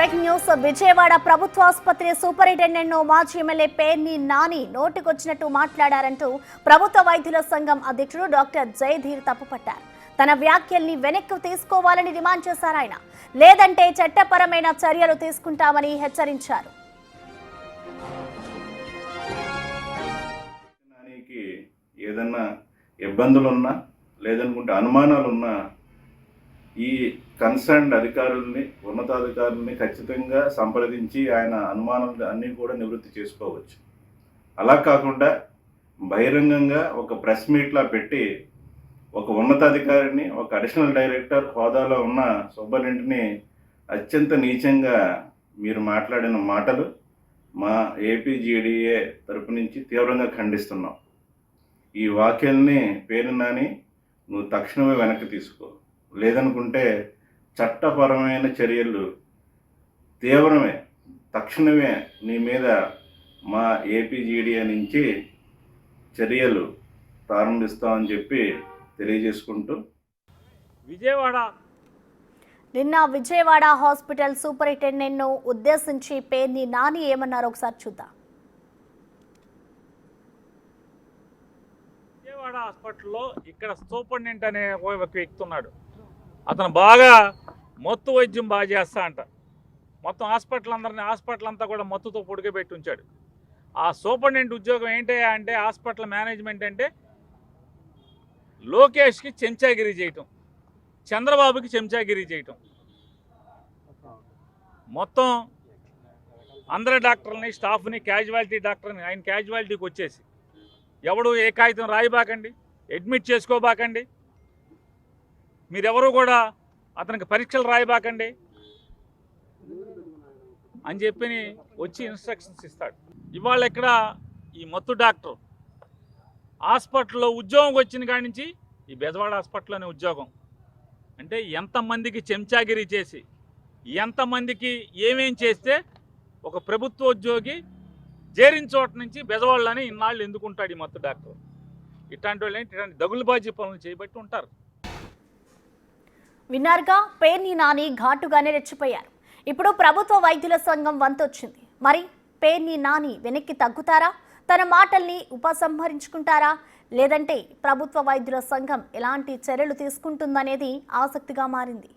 Breaking news. Vijayawada ప్రభుత్వ ఆసుపత్రి superintendent ను మాజీ ఎమ్మెల్యే పేర్ని నాని నోటికొచ్చినట్టు మాట్లాడారంటూ ప్రభుత్వ వైద్యుల సంఘం అధ్యక్షుడు డాక్టర్ జయధీర్ తప్పుపట్టారు. తన వ్యాఖ్యల్ని వెనక్కి తీసుకోవాలని డిమాండ్ చేశారు ఆయన. లేదంటే చట్టపరమైన చర్యలు తీసుకుంటామని హెచ్చరించారు. ఏదన్నా ఇబ్బందులున్నా లేదనుకుంటే అనుమానాలున్నా ఈ కన్సర్న్డ్ అధికారుల్ని ఉన్నతాధికారుల్ని ఖచ్చితంగా సంప్రదించి ఆయన అనుమానాలు అన్నీ కూడా నివృత్తి చేసుకోవచ్చు. అలా కాకుండా బహిరంగంగా ఒక ప్రెస్ మీట్లా పెట్టి ఒక ఉన్నతాధికారిని ఒక అడిషనల్ డైరెక్టర్ హోదాలో ఉన్న సూపరింటెండెంట్ని అత్యంత నీచంగా మీరు మాట్లాడిన మాటలు మా ఏపీజీడీఏ తరపు నుంచి తీవ్రంగా ఖండిస్తున్నాం. ఈ వ్యాఖ్యల్ని పేరు నాని నువ్వు తక్షణమే వెనక్కి తీసుకో, లేదనుకుంటే చట్టపరమైన చర్యలు తీవ్రమే తక్షణమే నీ మీద మా ఏపీజీడీఏ నుంచి చర్యలు ప్రారంభిస్తామని చెప్పి తెలియజేసుకుంటూ నిన్న విజయవాడ హాస్పిటల్ సూపరింటెండెంట్ ను ఉద్దేశించి పేర్ని నాని ఏమన్నారో ఒకసారి చూద్దాం. విజయవాడ హాస్పిటల్లో ఇక్కడ సూపరింటెండెంట్ అనే ఒక వ్యక్తి ఉన్నాడు. అతను బాగా మత్తు వైద్యం బాగా చేస్తా అంట. మొత్తం హాస్పిటల్ అంతా కూడా మత్తుతో పొడిగబెట్టి ఉంచాడు. ఆ సూపరింటెండెంట్ ఉద్యోగం ఏంటి అంటే హాస్పిటల్ మేనేజ్మెంట్ అంటే లోకేష్కి చెంచాగిరి చేయటం, చంద్రబాబుకి చెంచాగిరి చేయటం, మొత్తం అందరి డాక్టర్ని స్టాఫ్ని క్యాజువాలిటీ డాక్టర్ని ఆయన క్యాజువాలిటీకి వచ్చేసి ఎవడు ఏ కాగితం రాయిబాకండి, అడ్మిట్ చేసుకోబాకండి, మీరెవరు కూడా అతనికి పరీక్షలు రాయబాకండి అని చెప్పి వచ్చి ఇన్స్ట్రక్షన్స్ ఇస్తాడు. ఇవాళ ఇక్కడ ఈ మత్తు డాక్టర్ హాస్పిటల్లో ఉద్యోగం వచ్చిన కాడి నుంచి ఈ బెజవాడ హాస్పిటల్లోనే ఉద్యోగం అంటే ఎంతమందికి చెంచాగిరి చేసి ఎంతమందికి ఏమేం చేస్తే ఒక ప్రభుత్వ ఉద్యోగి చేరిన చోట నుంచి బెజవాడలోనే ఇన్నాళ్ళు ఎందుకుంటాడు ఈ మత్తు డాక్టర్. ఇట్లాంటి వాళ్ళు ఇట్లాంటి దగులుబాజీ పనులు చేయబట్టి ఉంటారు. విన్నారుగా, పేర్ని నాని ఘాటుగానే రెచ్చిపోయారు. ఇప్పుడు ప్రభుత్వ వైద్యుల సంఘం వంతొచ్చింది. మరి పేర్ని నాని వెనక్కి తగ్గుతారా, తన మాటల్ని ఉపసంహరించుకుంటారా, లేదంటే ప్రభుత్వ వైద్యుల సంఘం ఎలాంటి చర్యలు తీసుకుంటుందనేది ఆసక్తిగా మారింది.